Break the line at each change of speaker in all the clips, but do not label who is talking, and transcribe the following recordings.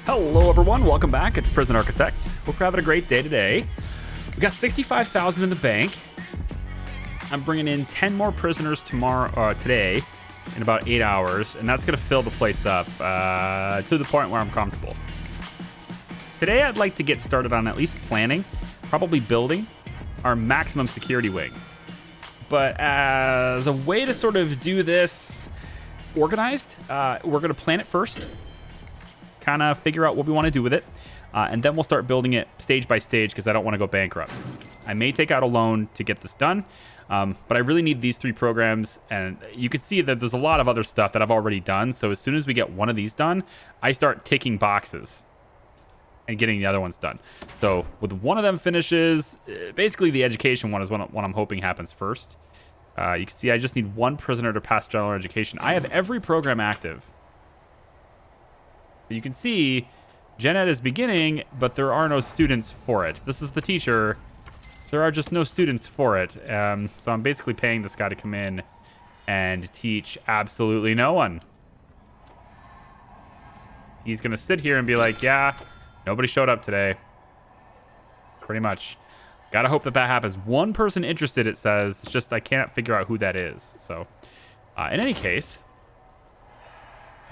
Hello everyone, welcome back. It's Prison Architect. Hope you're having a great day today. We got 65,000 in the bank. I'm bringing in 10 more prisoners today in about 8 hours, and that's gonna fill the place up to the point where I'm comfortable. Today I'd like to get started on at least planning, probably building our maximum security wing. But as a way to sort of do this organized, we're gonna plan it first, kind of figure out what we want to do with it, and then we'll start building it stage by stage because I don't want to go bankrupt. I may take out a loan to get this done, but I really need these 3 programs, and you can see that there's a lot of other stuff that I've already done. So as soon as we get one of these done, I start ticking boxes and getting the other ones done. So with one of them finishes, basically the education one is what I'm hoping happens first. You can see I just need 1 prisoner to pass general education. I have every program active. You can see Gen Ed is beginning, but there are no students for it. This is the teacher. There are just no students for it. So I'm basically paying this guy to come in and teach absolutely no one. He's going to sit here and be like, yeah, nobody showed up today. Pretty much. Gotta hope that happens. 1 person interested, it says. It's just I can't figure out who that is. So in any case,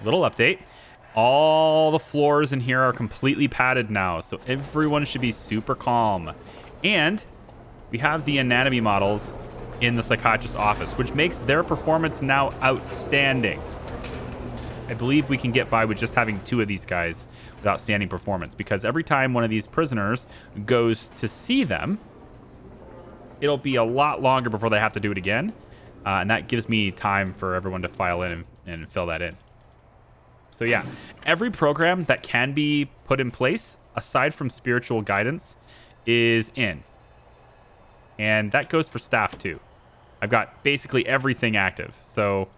little update. All the floors in here are completely padded now, so everyone should be super calm. And we have the anatomy models in the psychiatrist's office, which makes their performance now outstanding. I believe we can get by with just having 2 of these guys with outstanding performance, because every time one of these prisoners goes to see them, it'll be a lot longer before they have to do it again. And that gives me time for everyone to file in and fill that in. So yeah, every program that can be put in place, aside from spiritual guidance, is in. And that goes for staff too. I've got basically everything active. So,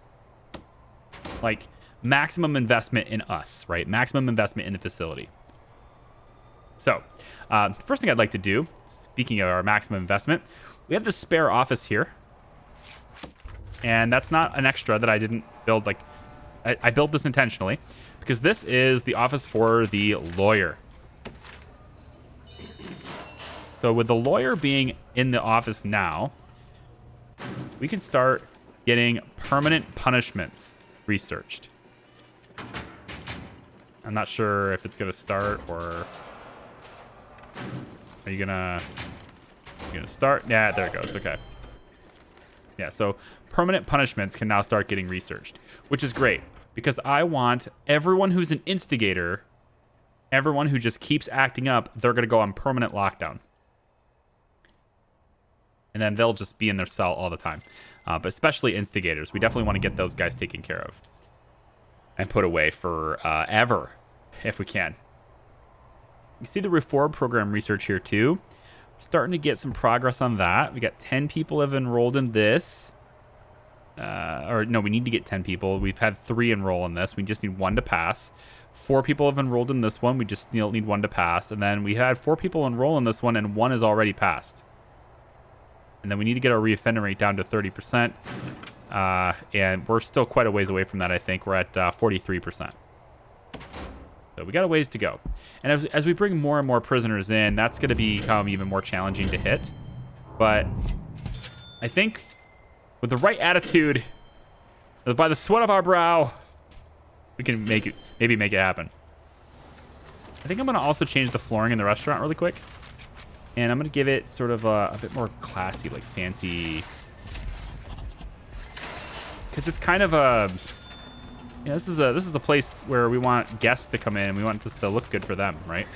like, maximum investment in us, right? Maximum investment in the facility. So, first thing I'd like to do, speaking of our maximum investment, we have this spare office here. And that's not an extra that I didn't build, like, I built this intentionally because this is the office for the lawyer. So with the lawyer being in the office now, we can start getting permanent punishments researched. I'm not sure if it's going to start, or are you going to start? Yeah, there it goes. Okay. Yeah, so permanent punishments can now start getting researched, which is great because I want everyone who's an instigator, everyone who just keeps acting up, they're going to go on permanent lockdown. And then they'll just be in their cell all the time. But especially instigators. We definitely want to get those guys taken care of and put away for ever, if we can. You see the reform program research here too. Starting to get some progress on that. We got 10 people have enrolled in this. Or no, we need to get 10 people. We've had 3 enroll in this. We just need 1 to pass. 4 people have enrolled in this one. We just need 1 to pass. And then we had 4 people enroll in this one, and 1 is already passed. And then we need to get our reoffender rate down to 30%. And we're still quite a ways away from that, I think. We're at 43%. So we got a ways to go. And as we bring more and more prisoners in, that's going to become even more challenging to hit. But I think with the right attitude, by the sweat of our brow, we can maybe make it happen. I think I'm going to also change the flooring in the restaurant really quick. And I'm going to give it sort of a bit more classy, like fancy. Because it's kind of a... Yeah, this is a place where we want guests to come in. We want this to look good for them, right?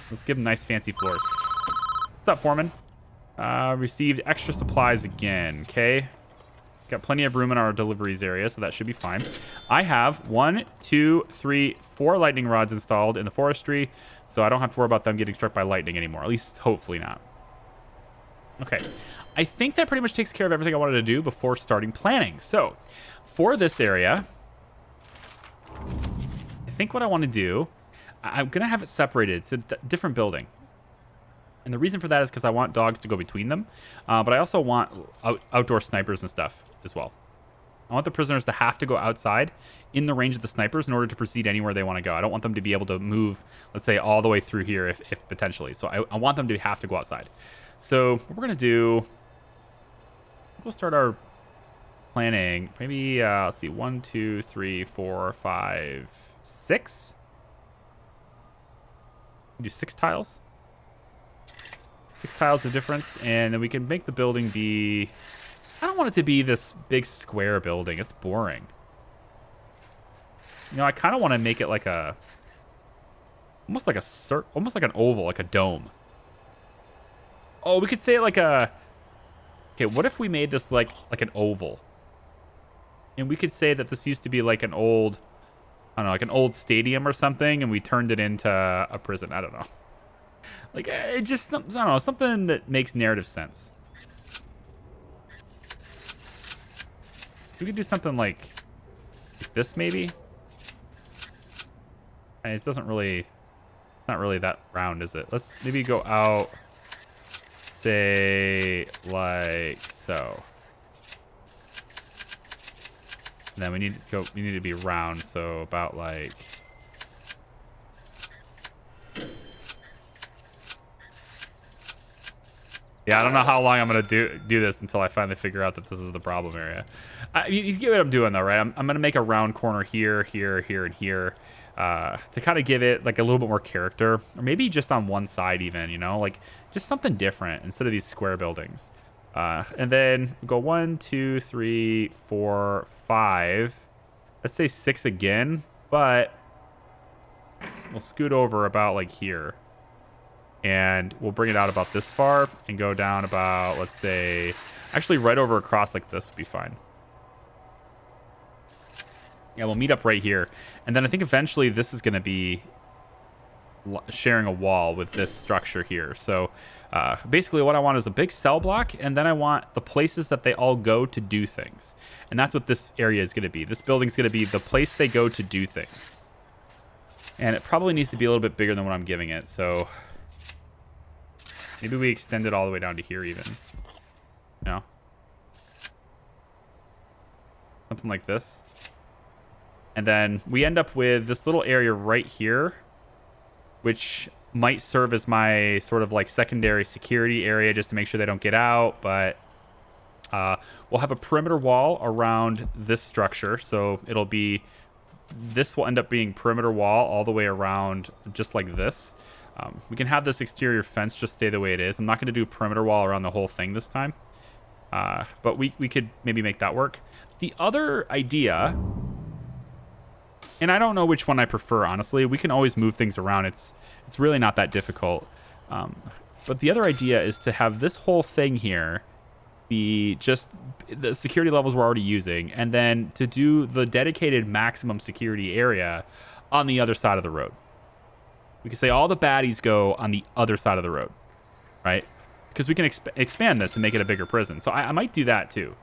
Let's give them nice fancy floors. What's up, Foreman? Received extra supplies again. Okay. Got plenty of room in our deliveries area, so that should be fine. I have 1, 2, 3, 4 lightning rods installed in the forestry, so I don't have to worry about them getting struck by lightning anymore. At least, hopefully not. Okay. I think that pretty much takes care of everything I wanted to do before starting planning. So, for this area, I think what I want to do, I'm going to have it separated. It's a different building. And the reason for that is because I want dogs to go between them. But I also want outdoor snipers and stuff as well. I want the prisoners to have to go outside in the range of the snipers in order to proceed anywhere they want to go. I don't want them to be able to move, let's say, all the way through here if potentially. So I want them to have to go outside. So what we're going to do, we'll start our planning. Maybe, let's see, 1, 2, 3, 4, 5, 6. Do 6 tiles. 6 tiles of difference, and then we can make the building be... I don't want it to be this big square building. It's boring. You know, I kind of want to make it like a... almost like an oval, like a dome. Oh, we could say it like a... Okay, what if we made this like an oval? And we could say that this used to be like an old... I don't know, like an old stadium or something, and we turned it into a prison. I don't know. Like, it just, I don't know, something that makes narrative sense. We could do something like this, maybe. And it doesn't really, not really that round, is it? Let's maybe go out, say, like so. And then we need to be round, so about like... Yeah, I don't know how long I'm gonna do this until I finally figure out that this is the problem area. You get what I'm doing though, right? I'm gonna make a round corner here, here, here, and here, to kind of give it like a little bit more character, or maybe just on one side even, you know, like just something different instead of these square buildings. And then go 1, 2, 3, 4, 5. Let's say 6 again, but we'll scoot over about like here. And we'll bring it out about this far and go down about, let's say, actually right over across like this would be fine. Yeah, we'll meet up right here. And then I think eventually this is going to be sharing a wall with this structure here. So basically what I want is a big cell block, and then I want the places that they all go to do things. And that's what this area is going to be. This building's going to be the place they go to do things. And it probably needs to be a little bit bigger than what I'm giving it. So... maybe we extend it all the way down to here even. No? Something like this. And then we end up with this little area right here, which might serve as my sort of like secondary security area just to make sure they don't get out. But we'll have a perimeter wall around this structure. So it'll be, this will end up being perimeter wall all the way around just like this. We can have this exterior fence just stay the way it is. I'm not going to do perimeter wall around the whole thing this time. But we could maybe make that work. The other idea, and I don't know which one I prefer, honestly. We can always move things around. It's really not that difficult. But the other idea is to have this whole thing here be just the security levels we're already using, and then to do the dedicated maximum security area on the other side of the road. We can say all the baddies go on the other side of the road, right? Because we can expand this and make it a bigger prison. So I might do that too.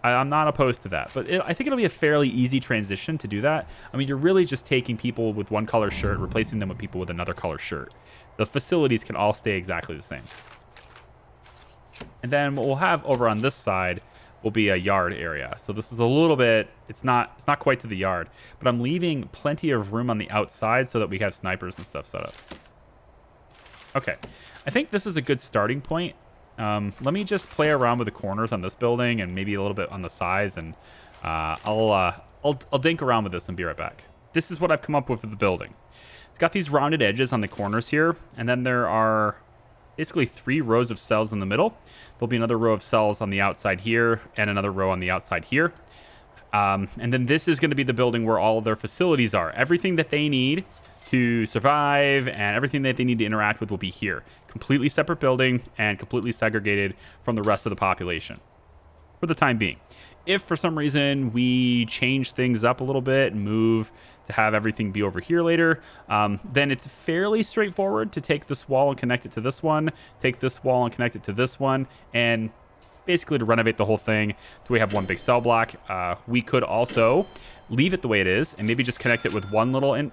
I'm not opposed to that. But I think it'll be a fairly easy transition to do that. I mean, you're really just taking people with one color shirt, replacing them with people with another color shirt. The facilities can all stay exactly the same. And then what we'll have over on this side will be a yard area. So this is a little bit, it's not quite to the yard, but I'm leaving plenty of room on the outside so that we have snipers and stuff set up. Okay, I think this is a good starting point. Let me just play around with the corners on this building and maybe a little bit on the size, and I'll dink around with this and be right back. This is what I've come up with the building. It's got these rounded edges on the corners here, and then there are basically 3 rows of cells in the middle. There'll be another row of cells on the outside here and another row on the outside here. And then this is going to be the building where all of their facilities are. Everything that they need to survive and everything that they need to interact with will be here. Completely separate building and completely segregated from the rest of the population for the time being. If for some reason we change things up a little bit and move to have everything be over here later, then it's fairly straightforward to take this wall and connect it to this one, take this wall and connect it to this one, and basically to renovate the whole thing so we have one big cell block. We could also leave it the way it is and maybe just connect it with one little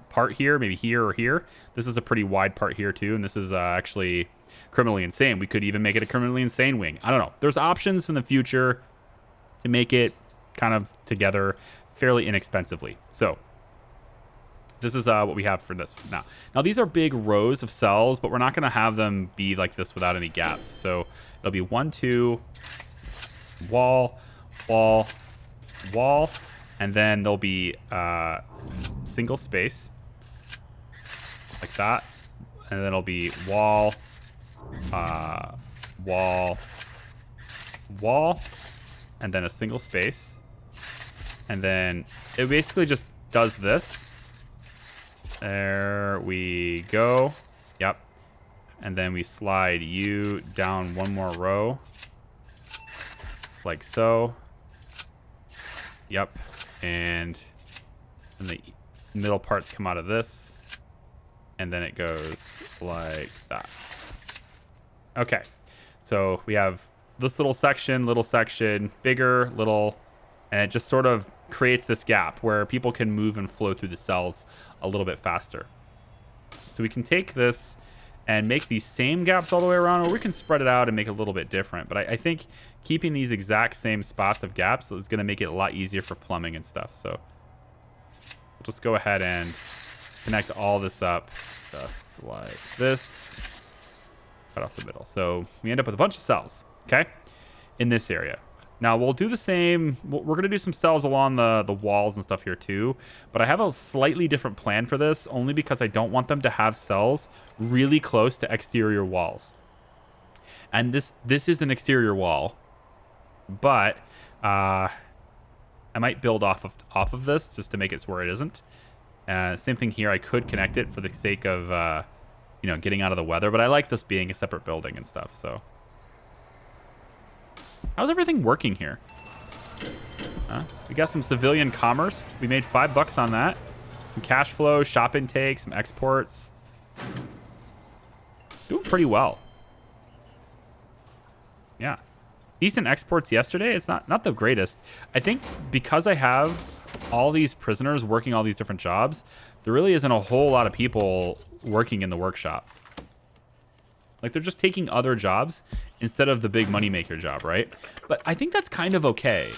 part here, maybe here or here. This is a pretty wide part here too, and this is actually criminally insane. We could even make it a criminally insane wing. I don't know. There's options in the future. to make it kind of together fairly inexpensively. So this is what we have for this now. Now, these are big rows of cells, but we're not going to have them be like this without any gaps. So it'll be 1, 2, wall, wall, wall, and then there'll be single space like that. And then it'll be wall, wall, wall, and then a single space. And then it basically just does this. There we go. Yep. And then we slide you down one more row. Like so. Yep. And the middle parts come out of this. And then it goes like that. Okay. So we have this little section, bigger, little, and it just sort of creates this gap where people can move and flow through the cells a little bit faster. So we can take this and make these same gaps all the way around, or we can spread it out and make it a little bit different. But I think keeping these exact same spots of gaps is going to make it a lot easier for plumbing and stuff. So we'll just go ahead and connect all this up just like this. Cut off the middle. So we end up with a bunch of cells, okay, in this area. Now, we'll do the same. We're going to do some cells along the walls and stuff here, too. But I have a slightly different plan for this, only because I don't want them to have cells really close to exterior walls. And this is an exterior wall. But I might build off of this just to make it so where it isn't. Same thing here. I could connect it for the sake of, getting out of the weather. But I like this being a separate building and stuff, so... How's everything working here? We got some civilian commerce. We made $5 on that. Some cash flow, shop intake, some exports. Doing pretty well. Yeah. Decent exports yesterday. It's not the greatest. I think because I have all these prisoners working all these different jobs, there really isn't a whole lot of people working in the workshop. Like, they're just taking other jobs instead of the big moneymaker job, right? But I think that's kind of okay,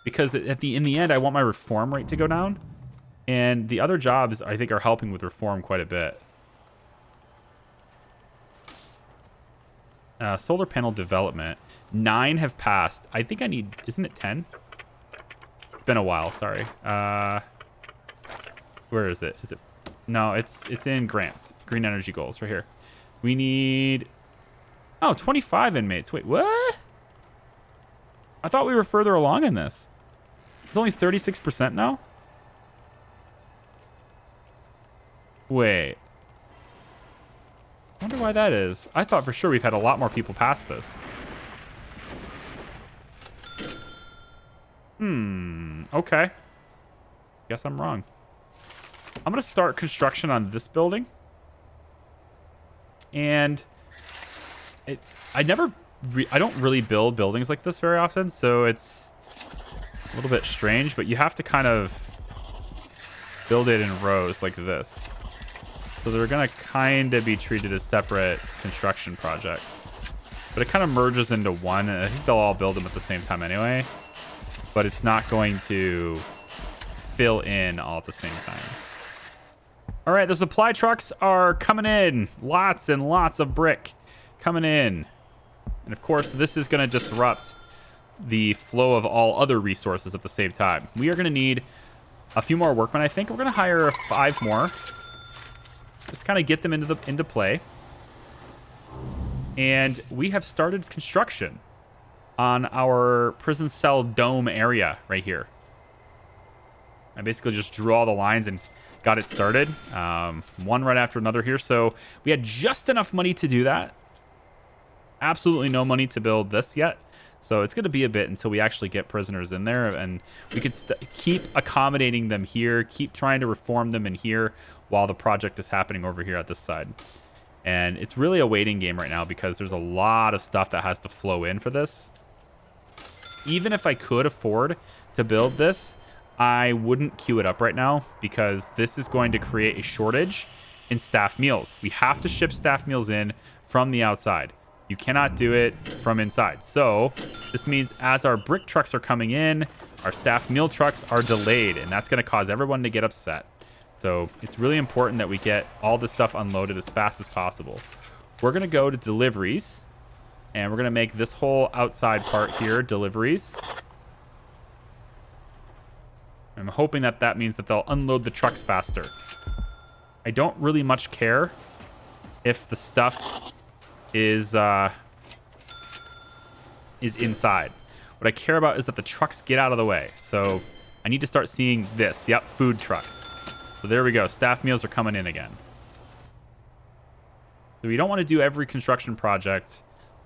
because in the end, I want my reform rate to go down, and the other jobs, I think, are helping with reform quite a bit. Solar panel development. 9 have passed. I think I need... Isn't it 10? It's been a while, sorry. Where is it? Is it... No, it's in grants. Green energy goals, right here. We need... Oh, 25 inmates. Wait, what? I thought we were further along in this. It's only 36% now? Wait. I wonder why that is. I thought for sure we've had a lot more people pass this. Okay. Guess I'm wrong. I'm going to start construction on this building. And I don't really build buildings like this very often, so it's a little bit strange, but you have to kind of build it in rows like this. So they're going to kind of be treated as separate construction projects. But it kind of merges into one, and I think they'll all build them at the same time anyway. But it's not going to fill in all at the same time. All right, the supply trucks are coming in. Lots and lots of brick coming in. And of course, this is going to disrupt the flow of all other resources at the same time. We are going to need a few more workmen, I think. We're going to hire 5 more. Just kind of get them into play. And we have started construction on our prison cell dome area right here. I basically just drew all the lines and got it started. One right after another here. So we had just enough money to do that. Absolutely no money to build this yet. So it's going to be a bit until we actually get prisoners in there, and we could keep accommodating them here, keep trying to reform them in here while the project is happening over here at this side. And it's really a waiting game right now because there's a lot of stuff that has to flow in for this. Even if I could afford to build this, I wouldn't queue it up right now because this is going to create a shortage in staff meals. We have to ship staff meals in from the outside. You cannot do it from inside. So this means as our brick trucks are coming in, our staff meal trucks are delayed, and that's going to cause everyone to get upset. So it's really important that we get all this stuff unloaded as fast as possible. We're going to go to deliveries, and we're going to make this whole outside part here deliveries. I'm hoping that that means that they'll unload the trucks faster. I don't really much care if the stuff is inside. What I care about is that the trucks get out of the way. So I need to start seeing this. Yep, food trucks. So there we go. Staff meals are coming in again. So we don't want to do every construction project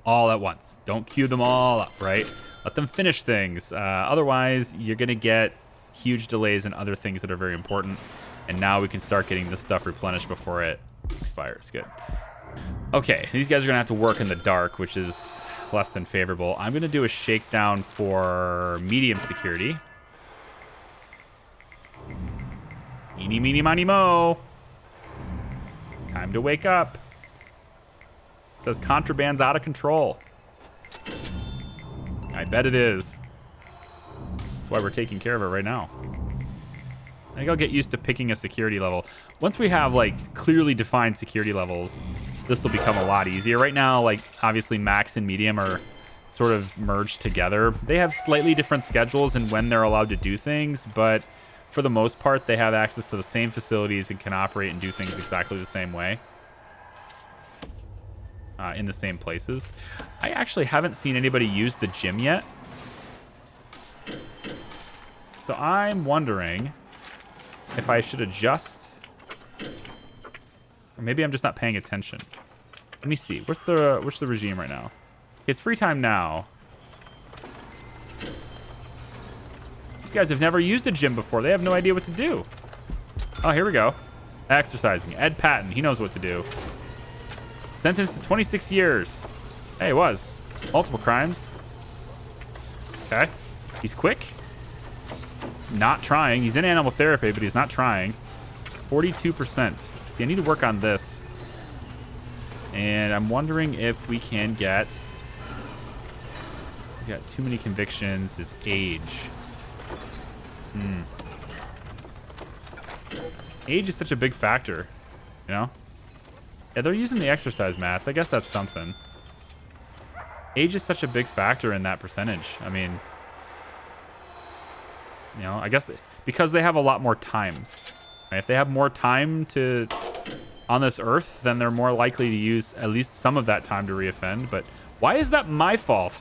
all at once. Don't queue them all up, right? Let them finish things. Otherwise, you're going to get huge delays in other things that are very important. And now we can start getting this stuff replenished before it expires. Good. Okay, these guys are going to have to work in the dark, which is less than favorable. I'm going to do a shakedown for medium security. Eeny, meeny, miny, mo. Time to wake up. It says contraband's out of control. I bet it is. That's why we're taking care of it right now. I think I'll get used to picking a security level. Once we have like clearly defined security levels, this will become a lot easier. Right now, like obviously max and medium are sort of merged together. They have slightly different schedules and when they're allowed to do things, but for the most part, they have access to the same facilities and can operate and do things exactly the same way. In the same places. I actually haven't seen anybody use the gym yet. So I'm wondering if I should adjust, or maybe I'm just not paying attention. Let me see. What's the regime right now? It's free time now. These guys have never used a gym before. They have no idea what to do. Oh, here we go. Exercising. Ed Patton. He knows what to do. Sentenced to 26 years. Hey, it was. Multiple crimes. Okay. He's quick. Not trying. He's in animal therapy, but he's not trying. 42%. See, I need to work on this. And I'm wondering if we can get... He's got too many convictions. His age. Age is such a big factor, you know? Yeah, they're using the exercise mats. I guess that's something. Age is such a big factor in that percentage. I mean, you know, I guess because they have a lot more time. Right? If they have more time on this earth, then they're more likely to use at least some of that time to reoffend. But why is that my fault?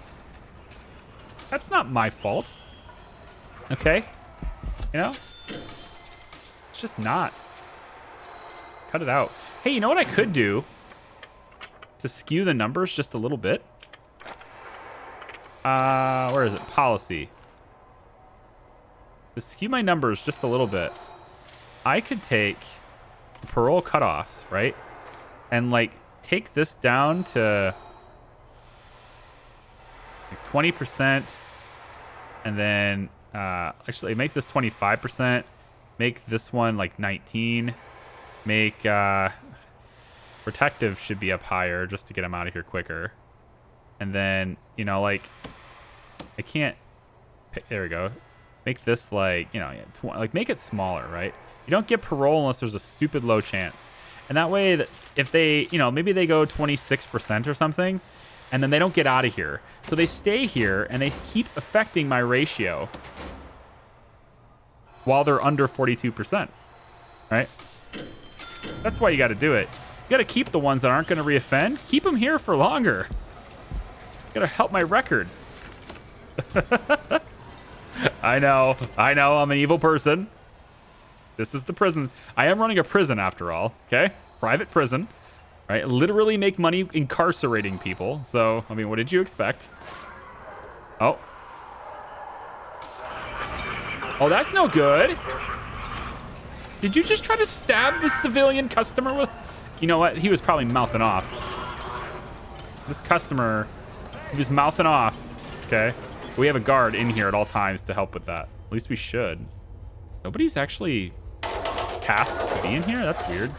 That's not my fault. Okay? You know? It's just not. Cut it out. Hey, you know what I could do to skew the numbers just a little bit? Where is it? Policy. To skew my numbers just a little bit, I could take parole cutoffs, right? And like take this down to like 20%, and then actually make this 25%. Make this one like 19. Make protective should be up higher just to get them out of here quicker. And then, you know, like I can't. There we go. Make this like, you know, like make it smaller, right? You don't get parole unless there's a stupid low chance. And that way, that if they, you know, maybe they go 26% or something, and then they don't get out of here. So they stay here and they keep affecting my ratio while they're under 42%, right? That's why you got to do it. You got to keep the ones that aren't going to reoffend. Keep them here for longer. Got to help my record. I know. I'm an evil person. This is the prison. I am running a prison after all. Okay, private prison. Right, literally make money incarcerating people. So, I mean, what did you expect? Oh, that's no good. Did you just try to stab the civilian customer with... You know what? He was probably mouthing off. This customer, he was mouthing off. Okay. We have a guard in here at all times to help with that. At least we should. Nobody's actually tasked to be in here? That's weird.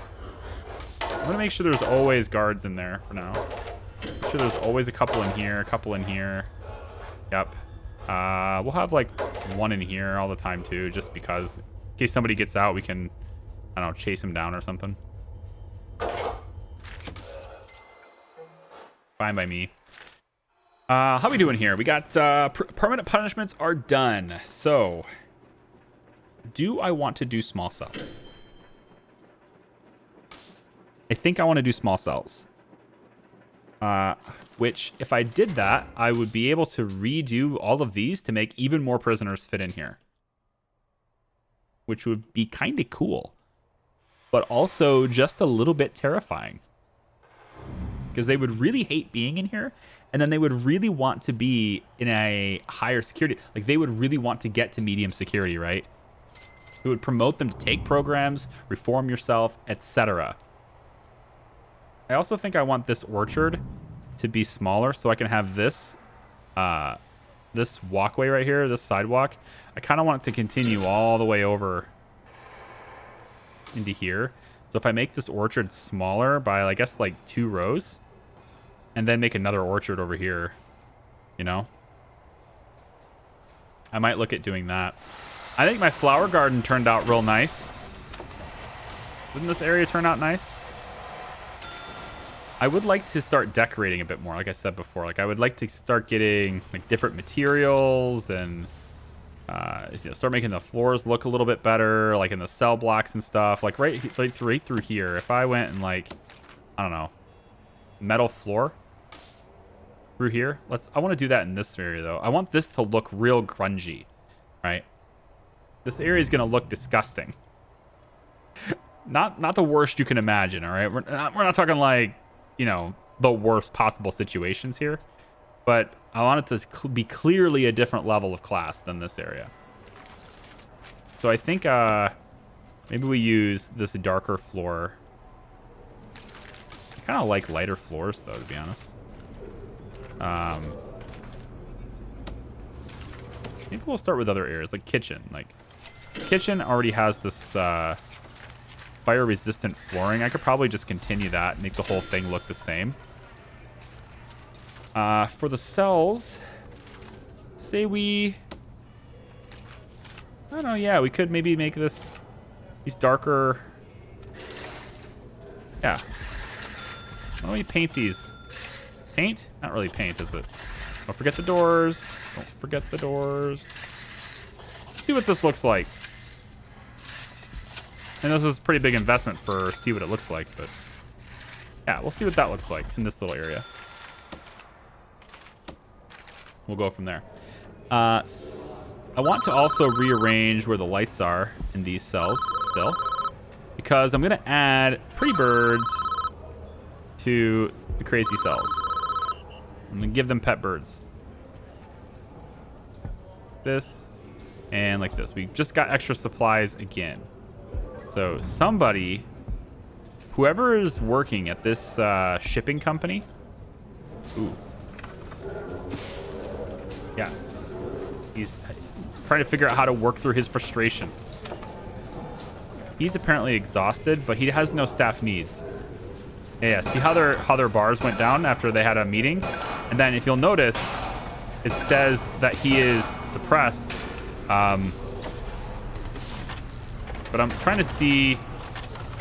I'm going to make sure there's always guards in there for now. sure there's always a couple in here, a couple in here. Yep. We'll have like one in here all the time too, just because in case somebody gets out, we can, I don't know, chase him down or something. Fine by me. How we doing here? We got permanent punishments are done. So, do I want to do small cells? I think I want to do small cells. Which, if I did that, I would be able to redo all of these to make even more prisoners fit in here. Which would be kind of cool. But also just a little bit terrifying. Because they would really hate being in here. And then they would really want to be in a higher security. Like, they would really want to get to medium security, right? It would promote them to take programs, reform yourself, etc. I also think I want this orchard to be smaller so I can have this this walkway right here, this sidewalk. I kind of want it to continue all the way over into here. So if I make this orchard smaller by, I guess, like 2 rows, and then make another orchard over here, you know? I might look at doing that. I think my flower garden turned out real nice. Didn't this area turn out nice? I would like to start decorating a bit more, like I said before. Like, I would like to start getting like different materials and start making the floors look a little bit better, like in the cell blocks and stuff. Like right through here. If I went and like, I don't know, metal floor through here. I want to do that in this area though. I want this to look real grungy, right? This area is gonna look disgusting. Not the worst you can imagine. All right, we're not talking like, you know, the worst possible situations here, but I want it to be clearly a different level of class than this area. So I think maybe we use this darker floor. I kind of like lighter floors though, to be honest. Maybe we'll start with other areas like kitchen. Like kitchen already has this fire resistant flooring. I could probably just continue that and make the whole thing look the same. For the cells, say we, I don't know, yeah, we could maybe make these darker. Yeah. Why don't we paint these? Paint? Not really paint, is it? Don't forget the doors. Don't forget the doors. Let's see what this looks like. And this is a pretty big investment for see what it looks like, but yeah, we'll see what that looks like in this little area. We'll go from there. I want to also rearrange where the lights are in these cells still, because I'm going to add pretty birds to the crazy cells. I'm going to give them pet birds. This and like this. We just got extra supplies again. So somebody, whoever is working at this shipping company, ooh, yeah, he's trying to figure out how to work through his frustration. He's apparently exhausted, but he has no staff needs. Yeah, see how their bars went down after they had a meeting? And then if you'll notice, it says that he is suppressed. But I'm trying to see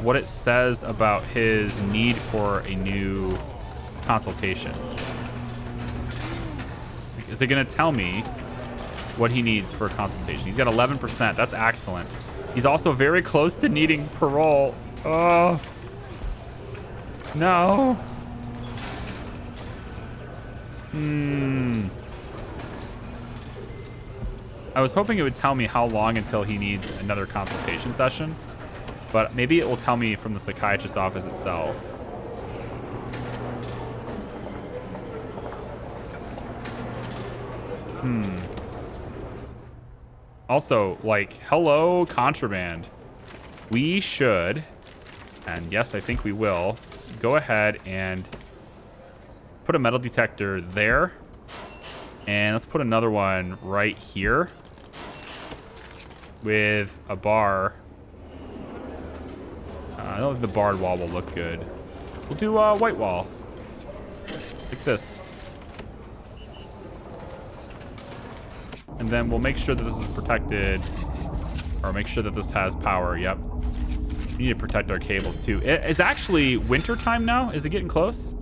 what it says about his need for a new consultation. Is it going to tell me what he needs for a consultation? He's got 11%. That's excellent. He's also very close to needing parole. Oh, no. I was hoping it would tell me how long until he needs another consultation session, but maybe it will tell me from the psychiatrist's office itself. Also, like, hello, contraband. We should, and yes, I think we will, go ahead and put a metal detector there. And let's put another one right here with a bar. I don't think the barred wall will look good. We'll do a white wall. like this. And then we'll make sure that this is protected, or make sure that this has power. Yep. We need to protect our cables too. It's actually winter time now. Is it getting close?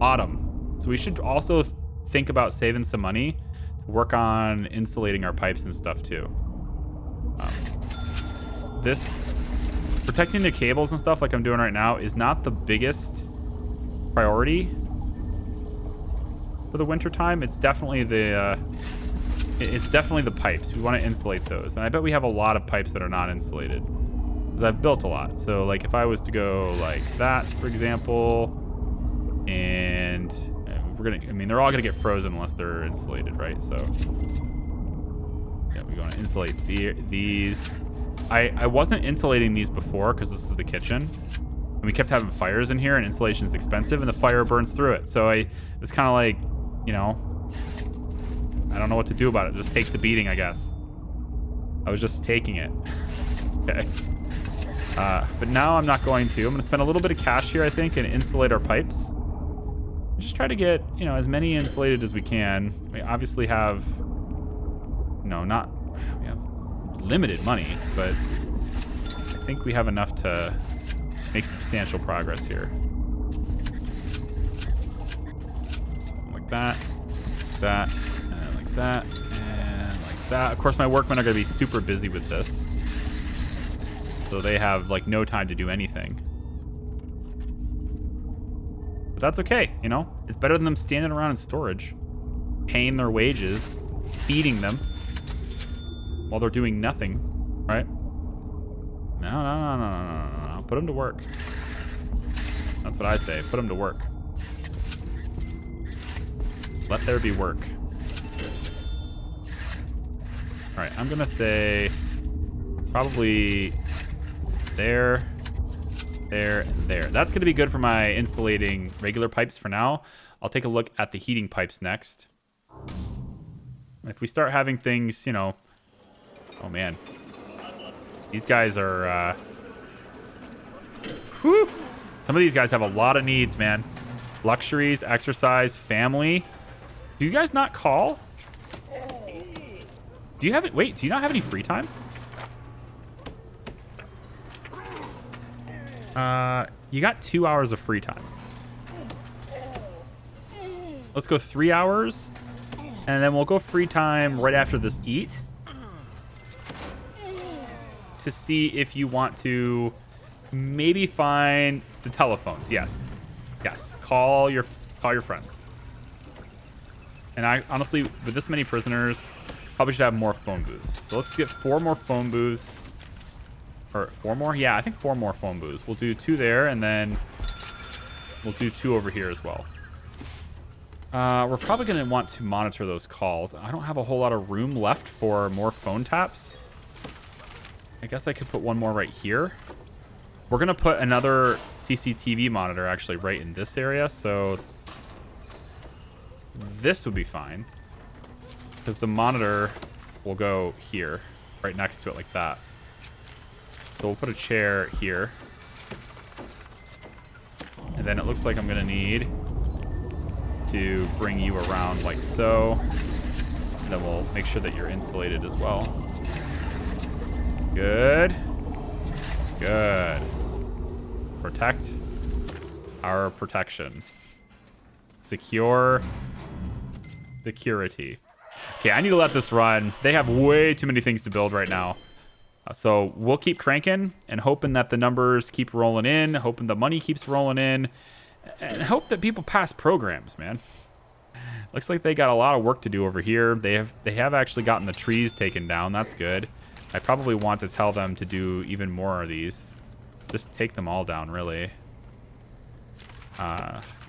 Autumn. So we should also think about saving some money to work on insulating our pipes and stuff too. This protecting the cables and stuff like I'm doing right now is not the biggest priority for the winter time. It's definitely the pipes. We want to insulate those, and I bet we have a lot of pipes that are not insulated because I've built a lot. So like if I was to go like that, for example, and they're all gonna get frozen unless they're insulated, right? So yeah, we're going to insulate these. I wasn't insulating these before because this is the kitchen, and we kept having fires in here, and insulation is expensive, and the fire burns through it. So it was kind of like, you know, I don't know what to do about it. Just take the beating, I guess. I was just taking it. Okay. But now I'm not going to. I'm going to spend a little bit of cash here, I think, and insulate our pipes. Just try to get, you know, as many insulated as we can. We obviously have, you know, we have limited money, but I think we have enough to make substantial progress here. Like that, that, and like that, and like that. Of course, my workmen are going to be super busy with this, so they have like no time to do anything. But that's okay, you know? It's better than them standing around in storage, paying their wages, feeding them while they're doing nothing, right? No. Put them to work. That's what I say. Put them to work. Let there be work. All right, I'm going to say probably there, there, and there. That's going to be good for my insulating regular pipes for now. I'll take a look at the heating pipes next. If we start having things, you know... Oh, man. These guys are... Whew. Some of these guys have a lot of needs, man. Luxuries, exercise, family. Do you guys not call? Do you have it? Wait, do you not have any free time? You got 2 hours of free time. Let's go 3 hours. And then we'll go free time right after this eat. To see if you want to maybe find the telephones. Yes. Call your friends. And I honestly, with this many prisoners, probably should have more phone booths. So let's get 4 more phone booths. Or 4 more? Yeah, I think 4 more phone booths. We'll do 2 there, and then we'll do 2 over here as well. We're probably going to want to monitor those calls. I don't have a whole lot of room left for more phone taps. I guess I could put 1 more right here. We're going to put another CCTV monitor actually right in this area. So this would be fine. Because the monitor will go here, right next to it like that. So we'll put a chair here. And then it looks like I'm going to need to bring you around like so. And then we'll make sure that you're insulated as well. Good. Protect our protection. Secure security. Okay, I need to let this run. They have way too many things to build right now. So we'll keep cranking and hoping that the numbers keep rolling in, hoping the money keeps rolling in, and hope that people pass programs, man. Looks like they got a lot of work to do over here. They have actually gotten the trees taken down. That's good. I probably want to tell them to do even more of these. Just take them all down, really.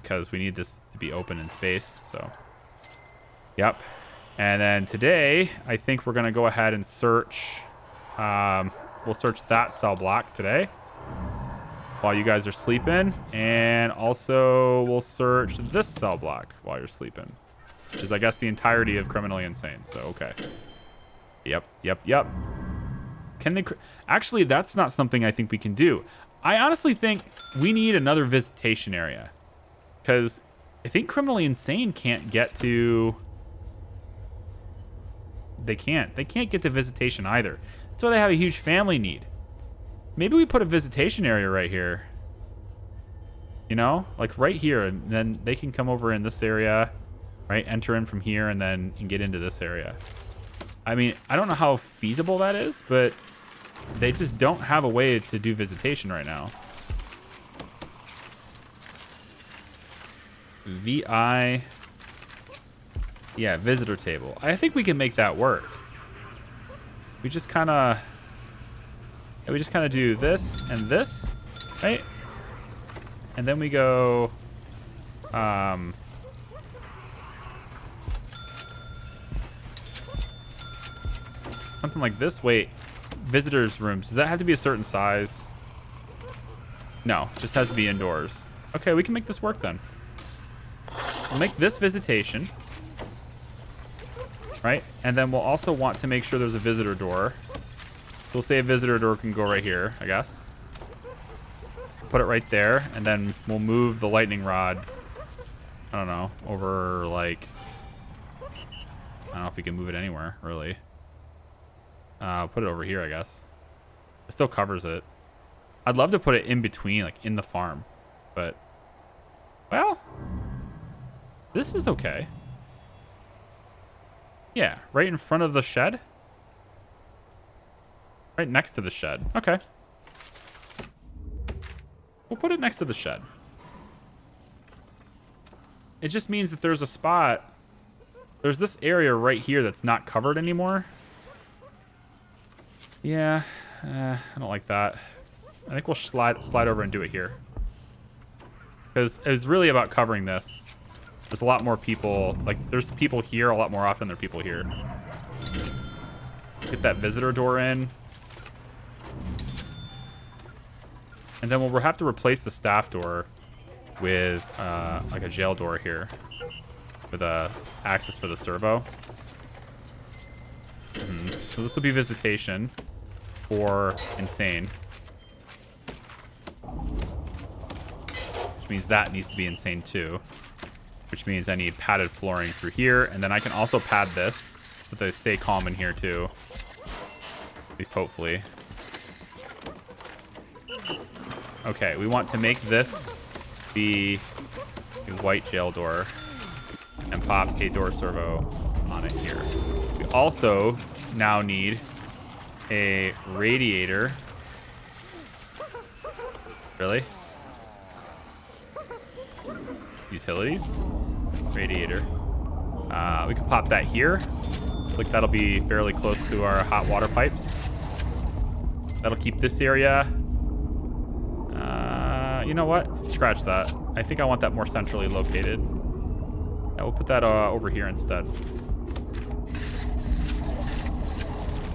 Because we need this to be open in space, so. Yep. And then today, I think we're going to go ahead and search. We'll search that cell block today while you guys are sleeping. And also, we'll search this cell block while you're sleeping. Which is, I guess, the entirety of Criminally Insane. So, okay. Yep. Can they... Actually, that's not something I think we can do. I honestly think we need another visitation area. Because I think criminally insane can't get to... They can't get to visitation either. That's why they have a huge family need. Maybe we put a visitation area right here. You know, like right here, and then they can come over in this area, right? Enter in from here and then get into this area. I mean, I don't know how feasible that is, but they just don't have a way to do visitation right now. VI, yeah, visitor table. I think we can make that work. We just kind of do this and this, right? And then we go, something like this. Wait, visitors' rooms. Does that have to be a certain size? No, it just has to be indoors. Okay, we can make this work then. We'll make this visitation, right? And then we'll also want to make sure there's a visitor door. So we'll say a visitor door can go right here, I guess. Put it right there, and then we'll move the lightning rod, I don't know, over like, I don't know if we can move it anywhere, really. Put it over here, I guess. It still covers it. I'd love to put it in between, like in the farm, but, well, this is okay. Yeah, right in front of the shed. Right next to the shed. Okay. We'll put it next to the shed. It just means that there's a spot. There's this area right here that's not covered anymore. Yeah, I don't like that. I think we'll slide over and do it here. Because it's really about covering this. There's a lot more people. Like, there's people here a lot more often than there are people here. Get that visitor door in. And then we'll have to replace the staff door with like a jail door here with access for the servo. So this will be visitation for insane, which means that needs to be insane too, which means I need padded flooring through here, and then I can also pad this so that they stay calm in here too, at least hopefully. Okay, we want to make this the white jail door and pop a door servo on it here. We also now need a radiator. Really? Utilities? Radiator. We can pop that here. Like that'll be fairly close to our hot water pipes. That'll keep this area. You know what? Scratch that. I think I want that more centrally located. Yeah, we'll put that over here instead.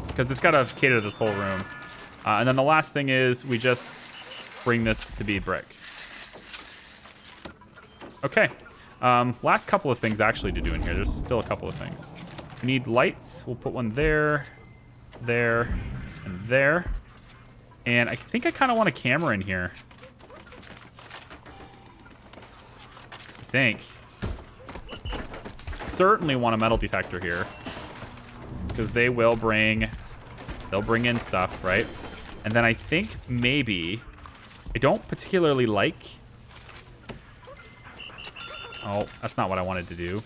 Because it's got to cater to this whole room. And then the last thing is we just bring this to be brick. Okay. Last couple of things actually to do in here. There's still a couple of things. We need lights. We'll put one there, there, and there. And I think I kind of want a camera in here. I think. Certainly want a metal detector here. Because they will bring... They'll bring in stuff, right? And then I think maybe... I don't particularly like... Oh, that's not what I wanted to do.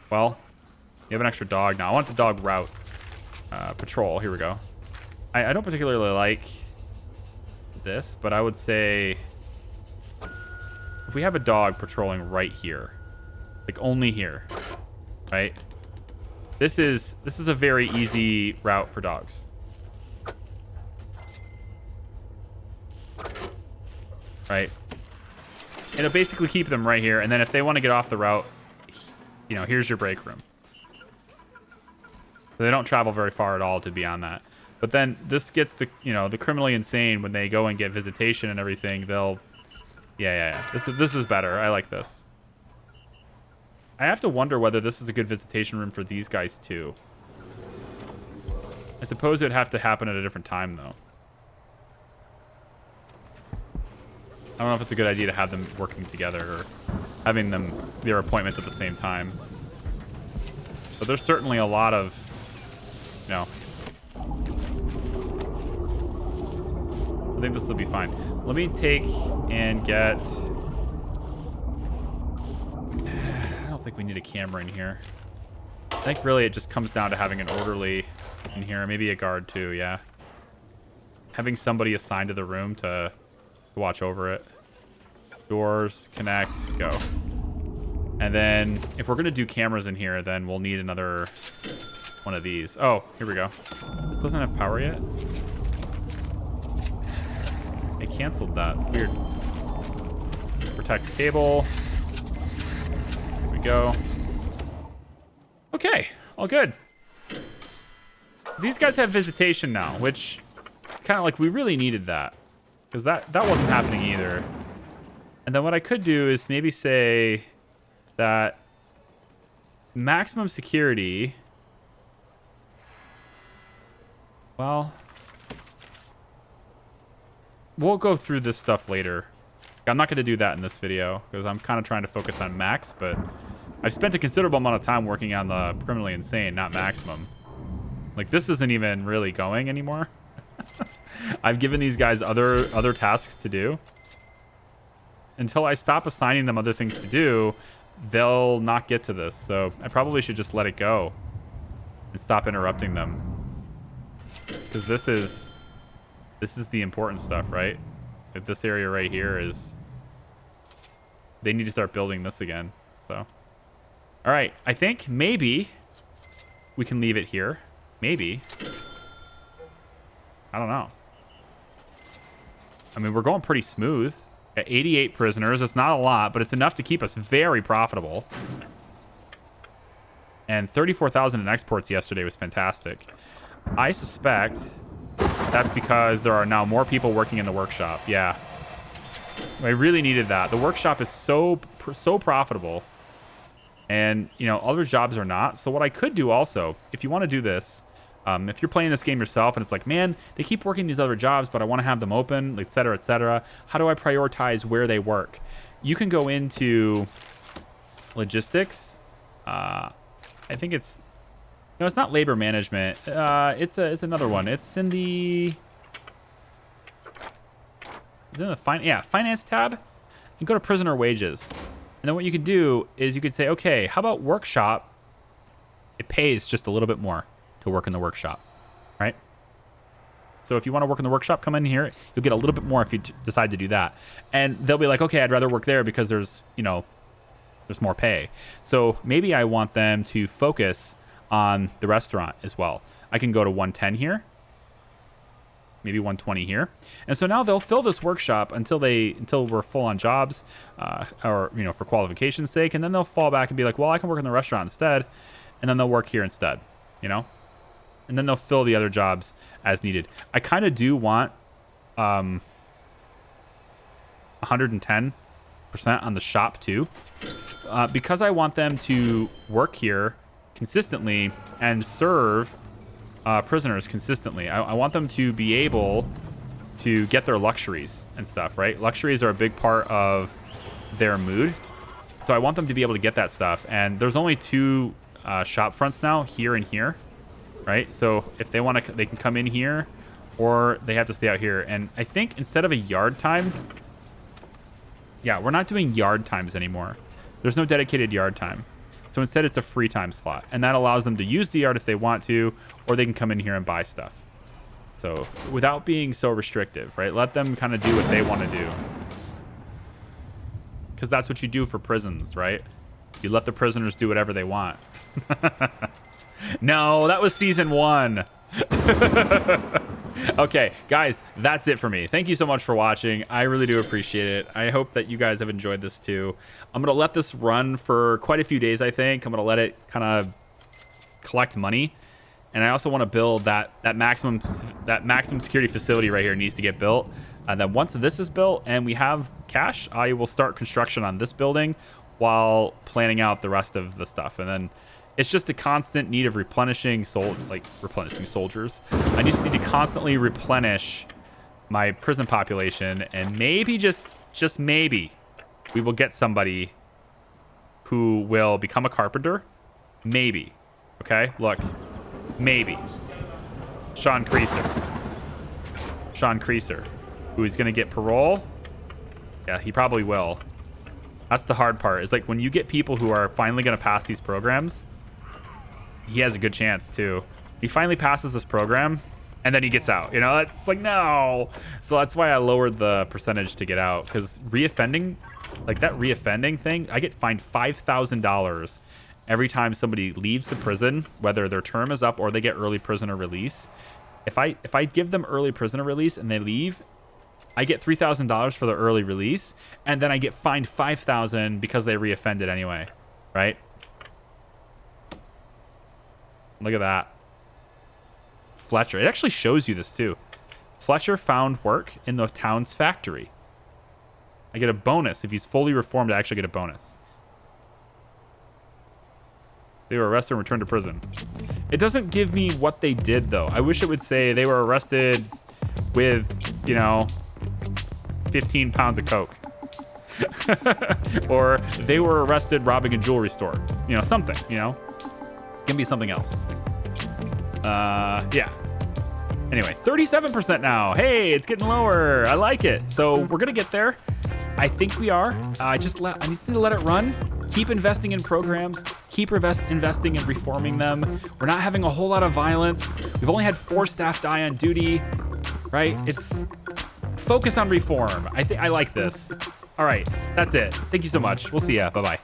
Well, you have an extra dog now. I want the dog route. Patrol. Here we go. I don't particularly like this, but I would say... If we have a dog patrolling right here, like only here, right? This is a very easy route for dogs. Right? It'll basically keep them right here, and then if they want to get off the route, you know, here's your break room. So they don't travel very far at all to be on that. But then this gets the, you know, the criminally insane when they go and get visitation and everything, they'll... Yeah. This is better. I like this. I have to wonder whether this is a good visitation room for these guys too. I suppose it would have to happen at a different time though. I don't know if it's a good idea to have them working together or having their appointments at the same time. But there's certainly a lot of, you know, I think this will be fine. Let me take and get, I don't think we need a camera in here. I think really it just comes down to having an orderly in here, maybe a guard too, yeah. Having somebody assigned to the room to watch over it. Doors, connect, go. And then if we're gonna do cameras in here, then we'll need another one of these. Oh, here we go. This doesn't have power yet. They canceled that. Weird. Protect cable. Here we go. Okay, all good. These guys have visitation now, which kind of like we really needed that, because that wasn't happening either. And then what I could do is maybe say that maximum security. Well, we'll go through this stuff later. I'm not going to do that in this video because I'm kind of trying to focus on max, but I've spent a considerable amount of time working on the criminally insane, not maximum. Like, this isn't even really going anymore. I've given these guys other tasks to do. Until I stop assigning them other things to do, they'll not get to this. So I probably should just let it go and stop interrupting them. Because this is the important stuff, right? If this area right here is, they need to start building this again. So, all right, I think maybe we can leave it here. Maybe. I don't know. I mean, we're going pretty smooth. Got 88 prisoners. It's not a lot, but it's enough to keep us very profitable. And 34,000 in exports yesterday was fantastic. I suspect that's because there are now more people working in the workshop. Yeah. I really needed that. The workshop is so profitable. And, you know, other jobs are not. So what I could do also, if you want to do this, if you're playing this game yourself and it's like, man, they keep working these other jobs, but I want to have them open, et cetera, et cetera. How do I prioritize where they work? You can go into logistics. I think it's, no, it's not labor management. It's another one. It's in the, finance tab, and go to prisoner wages. And then what you can do is you could say, okay, how about workshop? It pays just a little bit more to work in the workshop, right? So if you want to work in the workshop, come in here. You'll get a little bit more if you decide to do that. And they'll be like, okay, I'd rather work there because there's, you know, there's more pay. So maybe I want them to focus on the restaurant as well. I can go to 110 here, maybe 120 here. And so now they'll fill this workshop until we're full on jobs, or, you know, for qualification's sake. And then they'll fall back and be like, well, I can work in the restaurant instead. And then they'll work here instead, you know? And then they'll fill the other jobs as needed. I kind of do want 110% on the shop too, because I want them to work here consistently and serve prisoners consistently. I want them to be able to get their luxuries and stuff, right? Luxuries are a big part of their mood. So I want them to be able to get that stuff. And there's only two shop fronts now, here and here, right? So if they want to, they can come in here, or they have to stay out here. And I think instead of a yard time, yeah, we're not doing yard times anymore. There's no dedicated yard time. So instead it's a free time slot. And that allows them to use the yard if they want to, or they can come in here and buy stuff. So without being so restrictive, right? Let them kind of do what they want to do. Because that's what you do for prisons, right? You let the prisoners do whatever they want. No, that was season 1. Okay, guys, that's it for me. Thank you so much for watching. I really do appreciate it. I hope that you guys have enjoyed this too. I'm going to let this run for quite a few days, I think. I'm going to let it kind of collect money. And I also want to build that maximum security facility right here needs to get built. And then once this is built and we have cash, I will start construction on this building while planning out the rest of the stuff. And then it's just a constant need of replenishing soldiers. I just need to constantly replenish my prison population, and maybe just maybe we will get somebody who will become a carpenter. Maybe. Okay, look. Maybe. Sean Creaser, who is going to get parole. Yeah, he probably will. That's the hard part. Is like when you get people who are finally going to pass these programs, he has a good chance too. He finally passes this program, and then he gets out. You know, it's like, no. So that's why I lowered the percentage to get out, because reoffending, like that reoffending thing, I get fined $5,000 every time somebody leaves the prison, whether their term is up or they get early prisoner release. If I give them early prisoner release and they leave, I get $3,000 for the early release, and then I get fined $5,000 because they reoffended anyway, right? Look at that. Fletcher. It actually shows you this too. Fletcher found work in the town's factory. I get a bonus. If he's fully reformed, I actually get a bonus. They were arrested and returned to prison. It doesn't give me what they did, though. I wish it would say they were arrested with, 15 pounds of coke. Or they were arrested robbing a jewelry store. Something, Give me something else. Yeah. Anyway, 37% now. Hey, it's getting lower. I like it. So we're going to get there. I think we are. I just need to let it run. Keep investing in programs. Keep investing in reforming them. We're not having a whole lot of violence. We've only had 4 staff die on duty, right? It's focus on reform. I like this. All right, that's it. Thank you so much. We'll see ya. Bye-bye.